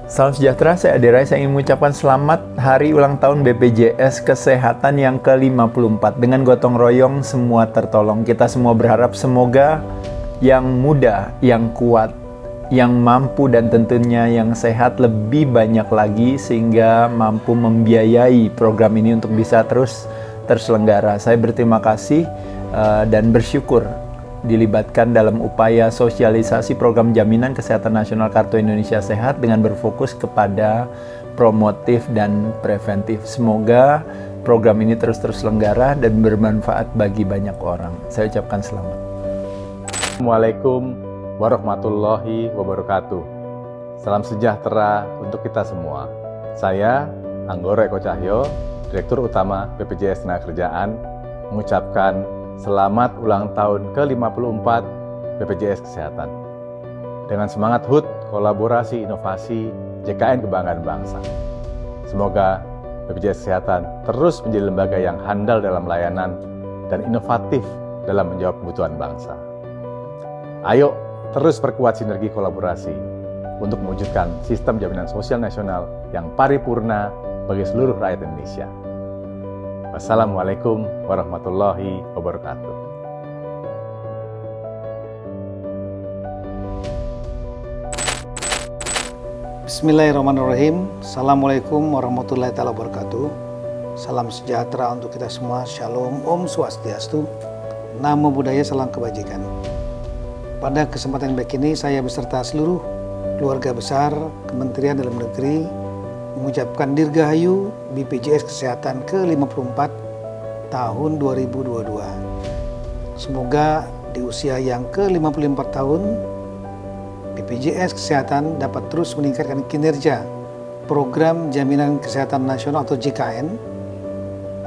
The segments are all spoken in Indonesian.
Salam sejahtera, saya Ade Rai. Saya ingin mengucapkan selamat hari ulang tahun BPJS Kesehatan yang ke-54. Dengan gotong royong semua tertolong. Kita semua berharap semoga yang muda, yang kuat, yang mampu dan tentunya yang sehat lebih banyak lagi sehingga mampu membiayai program ini untuk bisa terus terselenggara. Saya berterima kasih dan bersyukur dilibatkan dalam upaya sosialisasi program jaminan kesehatan nasional Kartu Indonesia Sehat dengan berfokus kepada promotif dan preventif. Semoga program ini terus terselenggara dan bermanfaat bagi banyak orang. Saya ucapkan selamat. Assalamualaikum warahmatullahi wabarakatuh. Salam sejahtera untuk kita semua. Saya Anggoro Eko Cahyo, Direktur Utama BPJS Tenagakerjaan, mengucapkan selamat ulang tahun ke-54 BPJS Kesehatan. Dengan semangat HUT, kolaborasi, inovasi, JKN Kebanggaan Bangsa. Semoga BPJS Kesehatan terus menjadi lembaga yang handal dalam layanan dan inovatif dalam menjawab kebutuhan bangsa. Ayo terus perkuat sinergi kolaborasi untuk mewujudkan sistem jaminan sosial nasional yang paripurna bagi seluruh rakyat Indonesia. Wassalamualaikum warahmatullahi wabarakatuh. Bismillahirrahmanirrahim. Assalamualaikum warahmatullahi wabarakatuh. Salam sejahtera untuk kita semua. Shalom, Om Swastiastu. Namo Buddhaya, salam kebajikan. Pada kesempatan baik ini saya beserta seluruh keluarga besar Kementerian Dalam Negeri mengucapkan Dirgahayu BPJS Kesehatan ke-54 tahun 2022. Semoga di usia yang ke-54 tahun BPJS Kesehatan dapat terus meningkatkan kinerja program Jaminan Kesehatan Nasional atau JKN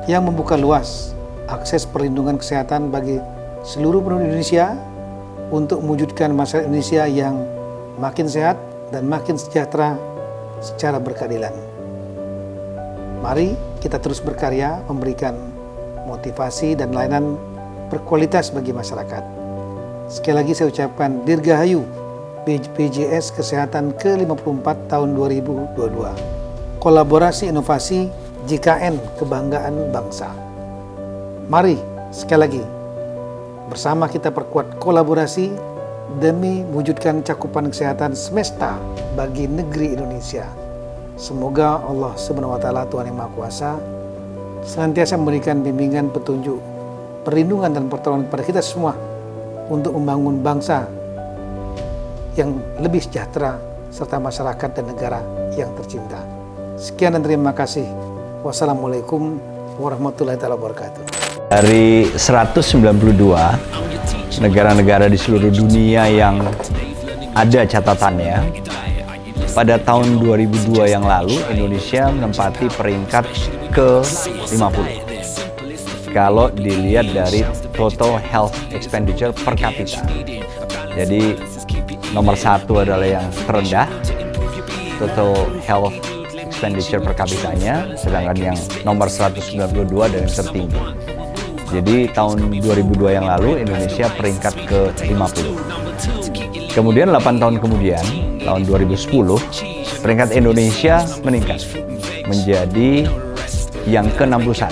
yang membuka luas akses perlindungan kesehatan bagi seluruh penduduk Indonesia untuk mewujudkan masyarakat Indonesia yang makin sehat dan makin sejahtera secara berkeadilan. Mari kita terus berkarya memberikan motivasi dan layanan berkualitas bagi masyarakat. Sekali lagi saya ucapkan Dirgahayu BPJS Kesehatan ke-54 tahun 2022. Kolaborasi inovasi JKN Kebanggaan Bangsa. Mari sekali lagi bersama kita perkuat kolaborasi demi mewujudkan cakupan kesehatan semesta bagi negeri Indonesia. Semoga Allah Subhanahu wa Ta'ala, Tuhan yang Maha Kuasa, senantiasa memberikan bimbingan, petunjuk, perlindungan dan pertolongan kepada kita semua untuk membangun bangsa yang lebih sejahtera serta masyarakat dan negara yang tercinta. Sekian dan terima kasih. Wassalamualaikum warahmatullahi wabarakatuh. Dari 192 negara-negara di seluruh dunia yang ada catatannya, pada tahun 2002 yang lalu Indonesia menempati peringkat ke-50 kalau dilihat dari total health expenditure per kapita. Jadi nomor satu adalah yang terendah, total health expenditure per kapitanya, sedangkan yang nomor 192 adalah yang tertinggi. Jadi tahun 2002 yang lalu Indonesia peringkat ke-50. Kemudian 8 tahun kemudian, tahun 2010, peringkat Indonesia meningkat menjadi yang ke-61.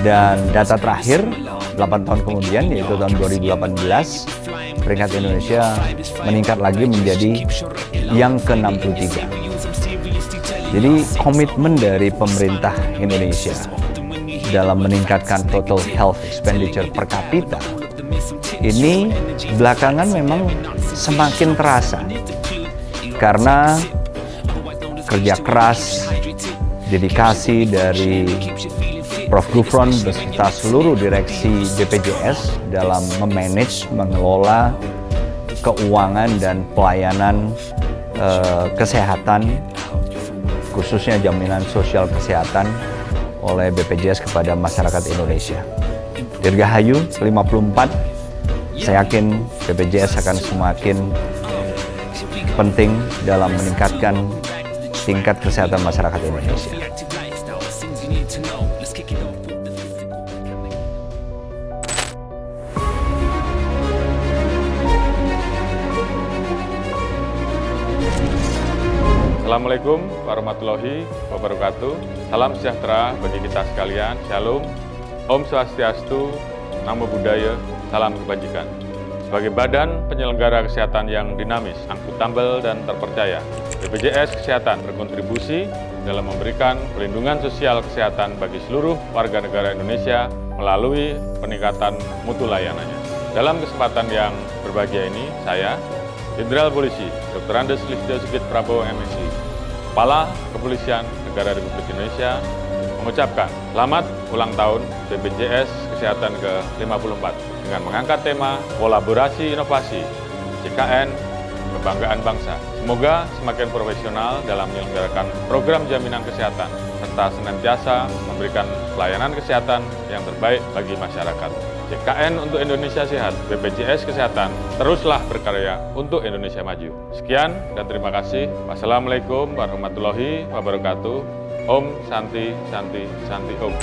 Dan data terakhir 8 tahun kemudian, yaitu tahun 2018, peringkat Indonesia meningkat lagi menjadi yang ke-63. Jadi komitmen dari pemerintah Indonesia dalam meningkatkan total health expenditure per kapita ini belakangan memang semakin terasa karena kerja keras, dedikasi dari Prof. Gufron beserta seluruh direksi BPJS dalam memanage, mengelola keuangan dan pelayanan kesehatan, khususnya jaminan sosial kesehatan oleh BPJS kepada masyarakat Indonesia. Dirgahayu 54, saya yakin BPJS akan semakin penting dalam meningkatkan tingkat kesehatan masyarakat Indonesia. Assalamualaikum warahmatullahi wabarakatuh. Salam sejahtera bagi kita sekalian. Shalom. Om Swastiastu. Namo Buddhaya. Salam kebajikan. Sebagai badan penyelenggara kesehatan yang dinamis, akuntabel, dan terpercaya, BPJS Kesehatan berkontribusi dalam memberikan perlindungan sosial kesehatan bagi seluruh warga negara Indonesia melalui peningkatan mutu layanannya. Dalam kesempatan yang berbahagia ini, saya, Jenderal Polisi Dr. Andes Listio Sigit Prabowo MSI, Kepala Kepolisian Negara Republik Indonesia, mengucapkan selamat ulang tahun BPJS Kesehatan ke-54 dengan mengangkat tema Kolaborasi Inovasi JKN Kebanggaan Bangsa. Semoga semakin profesional dalam menyelenggarakan program jaminan kesehatan serta senantiasa memberikan pelayanan kesehatan yang terbaik bagi masyarakat. JKN untuk Indonesia Sehat, BPJS Kesehatan, teruslah berkarya untuk Indonesia maju. Sekian dan terima kasih. Wassalamualaikum warahmatullahi wabarakatuh. Om Santi Santi Santi Om.